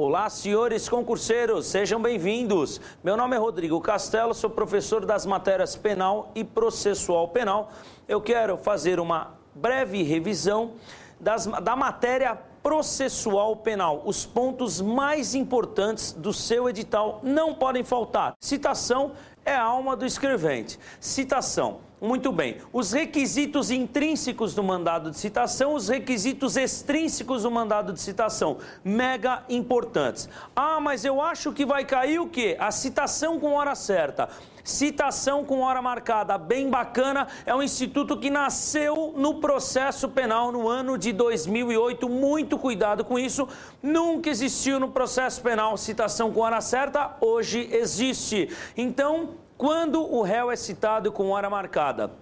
Olá, senhores concurseiros, sejam bem-vindos. Meu nome é Rodrigo Castelo, sou professor das matérias Penal e Processual Penal. Eu quero fazer uma breve revisão da matéria Processual Penal. Os pontos mais importantes do seu edital não podem faltar. Citação é a alma do escrevente. Citação. Muito bem. Os requisitos intrínsecos do mandado de citação, os requisitos extrínsecos do mandado de citação, mega importantes. Ah, mas eu acho que vai cair o quê? A citação com hora certa. Citação com hora marcada, bem bacana, é um instituto que nasceu no processo penal no ano de 2008, muito cuidado com isso, nunca existiu no processo penal citação com hora certa, hoje existe. Então, quando o réu é citado com hora marcada?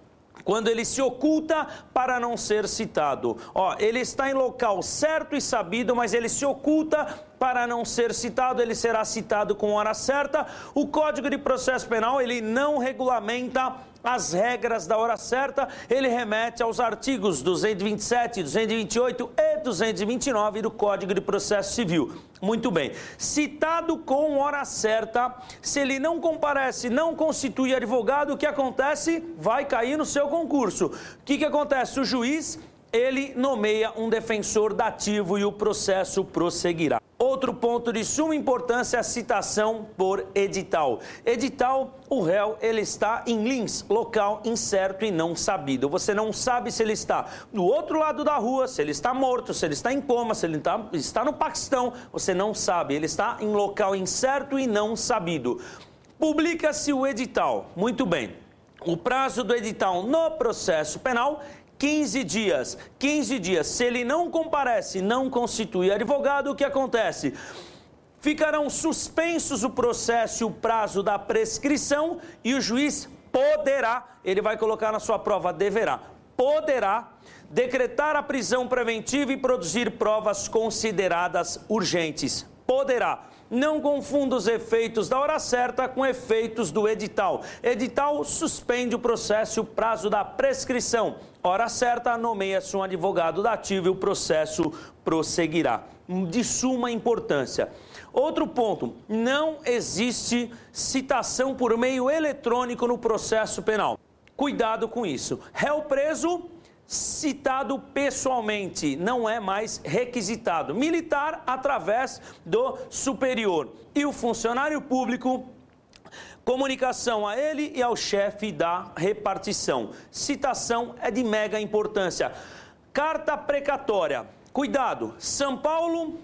Quando ele se oculta para não ser citado. Ó, ele está em local certo e sabido, mas ele se oculta para não ser citado, ele será citado com hora certa. O Código de Processo Penal, ele não regulamenta as regras da hora certa, ele remete aos artigos 227, 228 e 229 do Código de Processo Civil. Muito bem. Citado com hora certa, se ele não comparece, não constitui advogado, o que acontece? Vai cair no seu concurso. O que acontece? O juiz, ele nomeia um defensor dativo e o processo prosseguirá. Outro ponto de suma importância é a citação por edital. Edital, o réu, ele está em lins, local incerto e não sabido. Você não sabe se ele está do outro lado da rua, se ele está morto, se ele está em coma, se ele está no Paquistão. Você não sabe, ele está em local incerto e não sabido. Publica-se o edital. Muito bem. O prazo do edital no processo penal, 15 dias. 15 dias. Se ele não comparece, não constitui advogado, o que acontece? Ficarão suspensos o processo e o prazo da prescrição e o juiz poderá, ele vai colocar na sua prova, deverá, poderá decretar a prisão preventiva e produzir provas consideradas urgentes. Poderá. Não confunda os efeitos da hora certa com efeitos do edital. Edital suspende o processo e o prazo da prescrição. Hora certa, nomeia-se um advogado dativo e o processo prosseguirá. De suma importância. Outro ponto, não existe citação por meio eletrônico no processo penal. Cuidado com isso. Réu preso, citado pessoalmente, não é mais requisitado. Militar, através do superior. E o funcionário público, comunicação a ele e ao chefe da repartição. Citação é de mega importância. Carta precatória. Cuidado. São Paulo,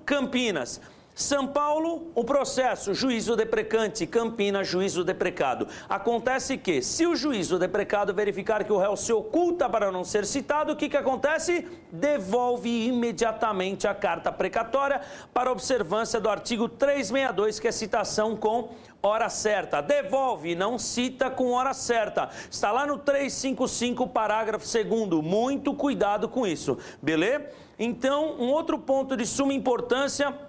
Campinas. São Paulo, o processo, juízo deprecante, Campinas, juízo deprecado. Acontece que, se o juízo deprecado verificar que o réu se oculta para não ser citado, o que acontece? Devolve imediatamente a carta precatória para observância do artigo 362, que é citação com hora certa. Devolve, não cita com hora certa. Está lá no 355, parágrafo 2º. Muito cuidado com isso, beleza? Então, um outro ponto de suma importância,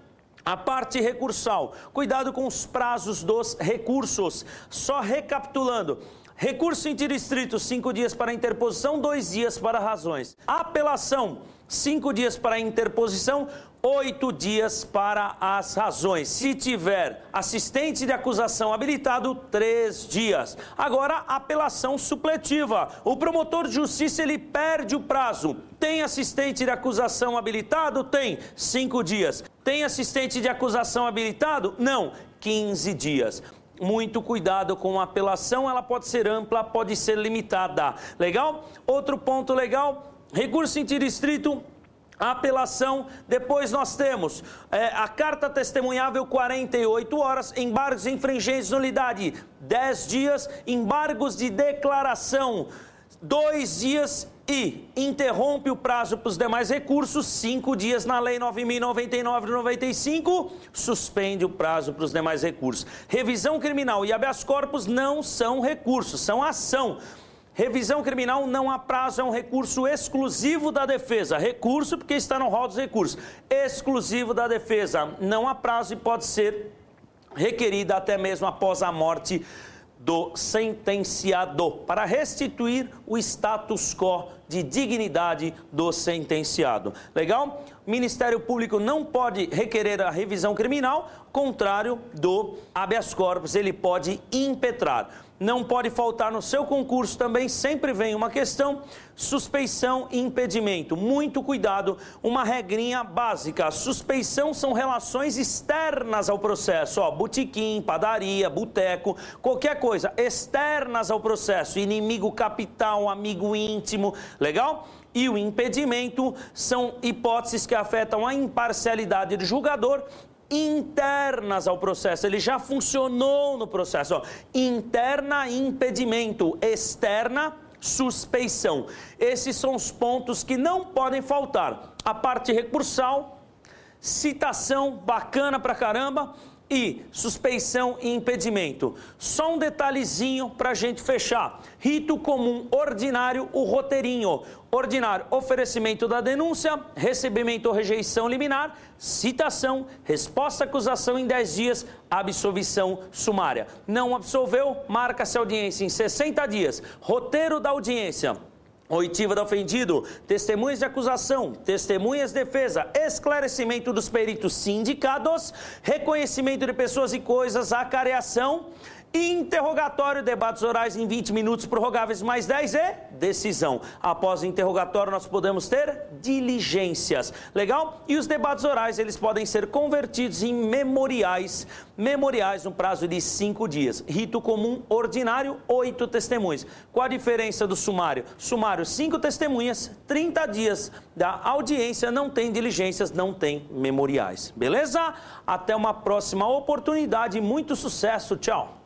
a parte recursal. Cuidado com os prazos dos recursos. Só recapitulando. Recurso interdistrito, 5 dias para interposição, 2 dias para razões. Apelação, 5 dias para interposição, 8 dias para as razões. Se tiver assistente de acusação habilitado, 3 dias. Agora, apelação supletiva. O promotor de justiça, ele perde o prazo. Tem assistente de acusação habilitado? Tem. 5 dias. Tem assistente de acusação habilitado? Não. 15 dias. Muito cuidado com a apelação, ela pode ser ampla, pode ser limitada. Legal? Outro ponto legal, recurso interdistrito, apelação. Depois nós temos a carta testemunhável, 48 horas, embargos infringentes de nulidade, 10 dias, embargos de declaração, 2 dias e interrompe o prazo para os demais recursos, 5 dias na Lei 9.099 de 95, suspende o prazo para os demais recursos. Revisão criminal e habeas corpus não são recursos, são ação. Revisão criminal não há prazo, é um recurso exclusivo da defesa. Recurso porque está no rol dos recursos. Exclusivo da defesa, não há prazo e pode ser requerida até mesmo após a morte do sentenciado, para restituir o status quo de dignidade do sentenciado. Legal? O Ministério Público não pode requerer a revisão criminal, contrário do habeas corpus, ele pode impetrar. Não pode faltar no seu concurso também, sempre vem uma questão, suspeição e impedimento. Muito cuidado, uma regrinha básica. Suspeição são relações externas ao processo, ó, botequim, padaria, boteco, qualquer coisa, externas ao processo, inimigo capital, amigo íntimo, legal? E o impedimento são hipóteses que afetam a imparcialidade do julgador, internas ao processo, ele já funcionou no processo, ó. Interna, impedimento, externa, suspeição. Esses são os pontos que não podem faltar. A parte recursal, citação, bacana pra caramba, e suspeição e impedimento. Só um detalhezinho para a gente fechar. Rito comum ordinário, o roteirinho. Ordinário, oferecimento da denúncia, recebimento ou rejeição liminar, citação, resposta à acusação em 10 dias, absolvição sumária. Não absolveu, marca-se audiência em 60 dias. Roteiro da audiência. Oitiva do ofendido, testemunhas de acusação, testemunhas de defesa, esclarecimento dos peritos sindicados, reconhecimento de pessoas e coisas, acareação, interrogatório, debates orais em 20 minutos, prorrogáveis mais 10 e decisão. Após o interrogatório, nós podemos ter diligências. Legal? E os debates orais, eles podem ser convertidos em memoriais no prazo de 5 dias. Rito comum ordinário, 8 testemunhas. Qual a diferença do sumário? Sumário, 5 testemunhas, 30 dias da audiência, não tem diligências, não tem memoriais. Beleza? Até uma próxima oportunidade, muito sucesso, tchau!